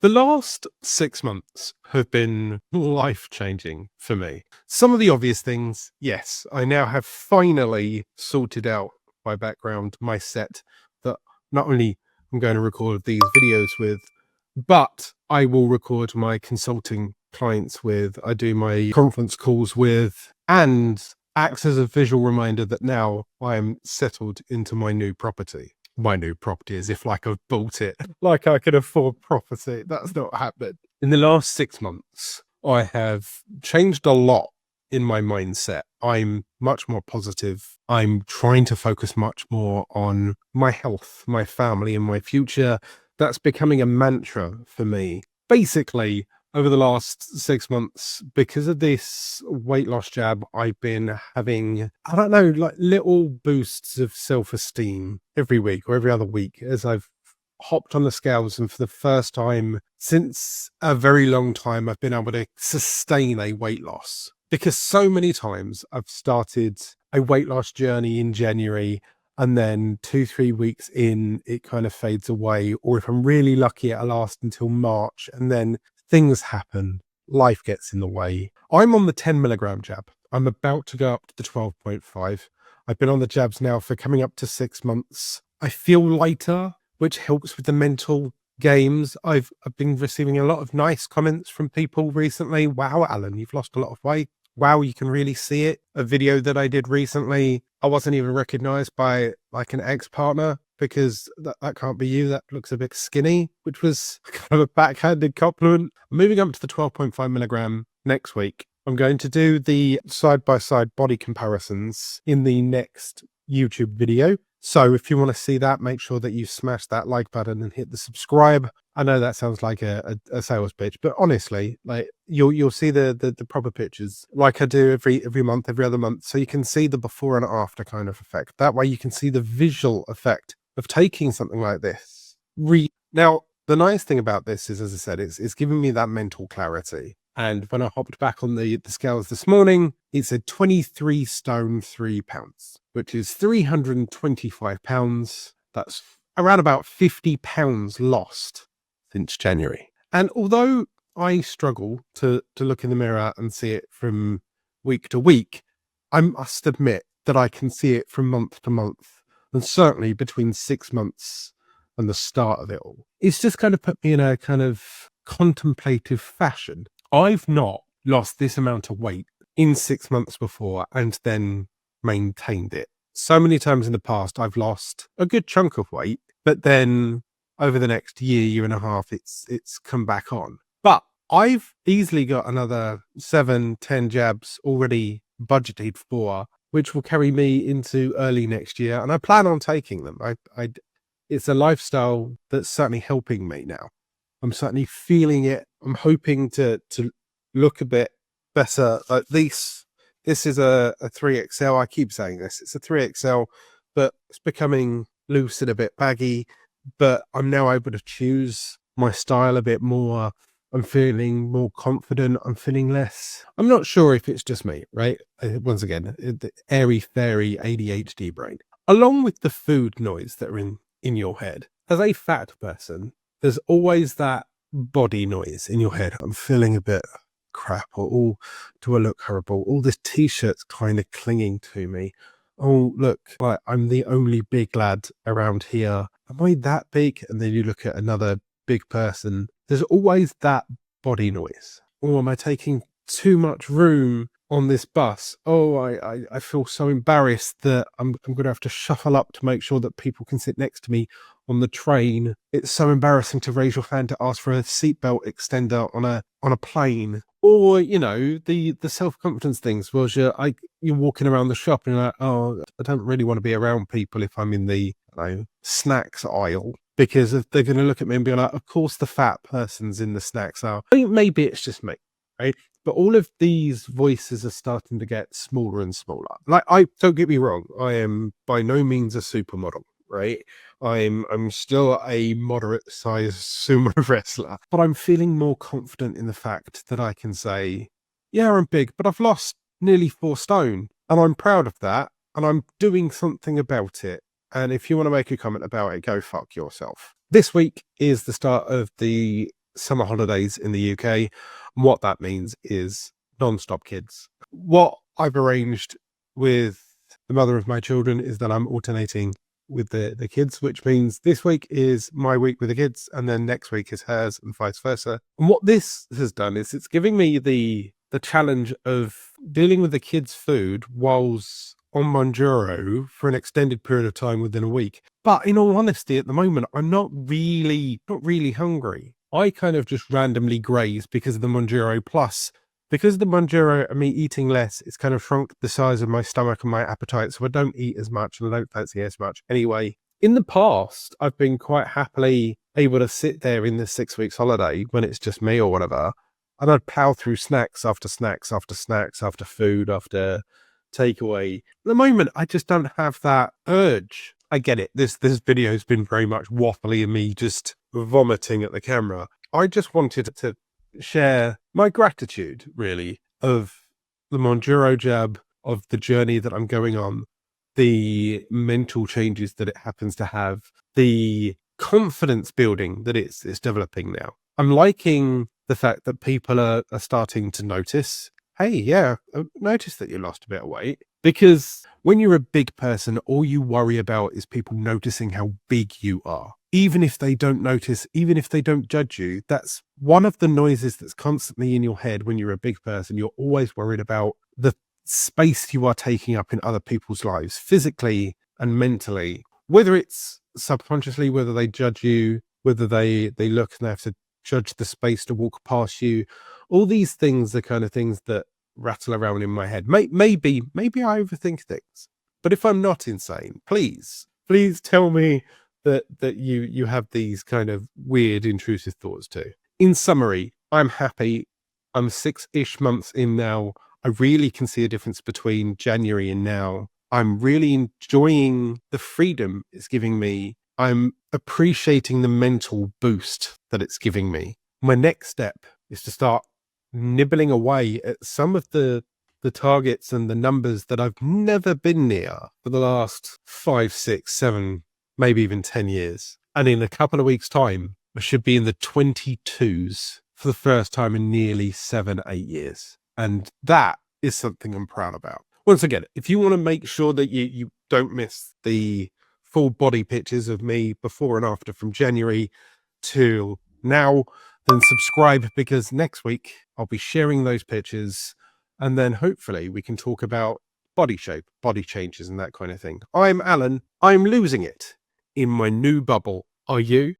The last 6 months have been life-changing for me. Some of the obvious things, yes, I now have finally sorted out my background, my set that not only I'm going to record these videos with, but I will record my consulting clients with, I do my conference calls with, and acts as a visual reminder that now I am settled into my new property. My new property, as if like I've bought it, like I could afford property. That's not happened. In the last 6 months, I have changed a lot in my mindset. I'm much more positive. I'm trying to focus much more on my health, my family, and my future. That's becoming a mantra for me. Basically, over the last 6 months, because of this weight loss jab, I've been having, I don't know, like little boosts of self-esteem every week or every other week as I've hopped on the scales. And for the first time since a very long time, I've been able to sustain a weight loss, because so many times I've started a weight loss journey in January, and then 2-3 weeks in, it kind of fades away. Or if I'm really lucky, it'll last until March, and then things happen. Life gets in the way. I'm on the 10 milligram jab. I'm about to go up to the 12.5. I've been on the jabs now for coming up to 6 months. I feel lighter, which helps with the mental games. I've been receiving a lot of nice comments from people recently. Wow, Alan, you've lost a lot of weight. Wow, you can really see it. A video that I did recently, I wasn't even recognized by like an ex-partner, because that can't be you. That looks a bit skinny, which was kind of a backhanded compliment. I'm moving up to the 12.5 milligram next week. I'm going to do the side-by-side body comparisons in the next YouTube video. So if you want to see that, make sure that you smash that like button and hit the subscribe. I know that sounds like a sales pitch, but honestly, like you'll see the proper pictures like I do every month, every other month. So you can see the before and after kind of effect. That way you can see the visual effect of taking something like this. Now, the nice thing about this is, as I said, it's giving me that mental clarity. And when I hopped back on the scales this morning, it said 23 stone 3 pounds, which is 325 pounds. That's around about 50 pounds lost since January. And although I struggle to look in the mirror and see it from week to week, I must admit that I can see it from month to month, and certainly between 6 months and the start of it all. It's just kind of put me in a kind of contemplative fashion. I've not lost this amount of weight in 6 months before and then maintained it. So many times in the past, I've lost a good chunk of weight, but then over the next year and a half, it's come back on. But I've easily got another 7-10 jabs already budgeted for, which will carry me into early next year. And I plan on taking them. It's a lifestyle that's certainly helping me now. I'm certainly feeling it. I'm hoping to look a bit better. Like this is a 3XL. I keep saying this. It's a 3XL, but it's becoming loose and a bit baggy. But I'm now able to choose my style a bit more. I'm feeling more confident. I'm feeling less. I'm not sure if it's just me, right? Once again, the airy-fairy ADHD brain. Along with the food noise that are in your head. As a fat person, there's always that body noise in your head. I'm feeling a bit crap, or oh, do I look horrible? All this t-shirt's kind of clinging to me. Oh, look, like I'm the only big lad around here. Am I that big? And then you look at another big person. There's always that body noise. Or am I taking too much room on this bus? Oh, I feel so embarrassed that I'm going to have to shuffle up to make sure that people can sit next to me on the train. It's so embarrassing to raise your hand to ask for a seatbelt extender on a plane. Or, you know, the self-confidence things was you're walking around the shop and you're like, oh, I don't really want to be around people if I'm in the snacks aisle, because if they're going to look at me and be like, of course the fat person's in the snacks aisle. I think maybe it's just me, right? But all of these voices are starting to get smaller and smaller. Like, don't get me wrong, I am by no means a supermodel, right? I'm still a moderate sized sumo wrestler, but I'm feeling more confident in the fact that I can say, yeah, I'm big, but I've lost nearly 4 stone, and I'm proud of that, and I'm doing something about it. And if you want to make a comment about it, go fuck yourself. This week is the start of the summer holidays in the UK. And what that means is non-stop kids. What I've arranged with the mother of my children is that I'm alternating with the kids, which means this week is my week with the kids and then next week is hers and vice versa. And what this has done is it's giving me the challenge of dealing with the kids' food whilst on Mounjaro for an extended period of time within a week. But in all honesty, at the moment, I'm not really hungry. I kind of just randomly graze because of the Mounjaro. Plus, because of the Mounjaro and me eating less, it's kind of shrunk the size of my stomach and my appetite. So I don't eat as much and I don't fancy as much. Anyway, in the past, I've been quite happily able to sit there in this 6 weeks holiday when it's just me or whatever. And I'd plow through snacks after snacks after snacks after food after takeaway. At the moment, I just don't have that urge. I get it. This video has been very much waffly and me just vomiting at the camera. I just wanted to share my gratitude, really, of the Mounjaro jab, of the journey that I'm going on, the mental changes that it happens to have, the confidence building that it's developing now. I'm liking the fact that people are starting to notice, hey, yeah, I noticed that you lost a bit of weight. Because when you're a big person, all you worry about is people noticing how big you are. Even if they don't notice, even if they don't judge you, that's one of the noises that's constantly in your head when you're a big person. You're always worried about the space you are taking up in other people's lives, physically and mentally, whether it's subconsciously, whether they judge you, whether they look and they have to judge the space to walk past you. All these things are kind of things that rattle around in my head. Maybe I overthink things, but if I'm not insane, please tell me that you have these kind of weird intrusive thoughts too. In summary, I'm happy. I'm 6-ish months in now. I really can see a difference between January and now. I'm really enjoying the freedom it's giving me. I'm appreciating the mental boost that it's giving me. My next step is to start nibbling away at some of the targets and the numbers that I've never been near for the last 5, 6, 7, maybe even 10 years. And in a couple of weeks' time, I should be in the 22s for the first time in nearly 7, 8 years. And that is something I'm proud about. Once again, if you want to make sure that you don't miss the full body pictures of me before and after from January till now, then subscribe, because next week I'll be sharing those pictures and then hopefully we can talk about body shape, body changes and that kind of thing. I'm Alan. I'm losing it in my new bubble. Are you?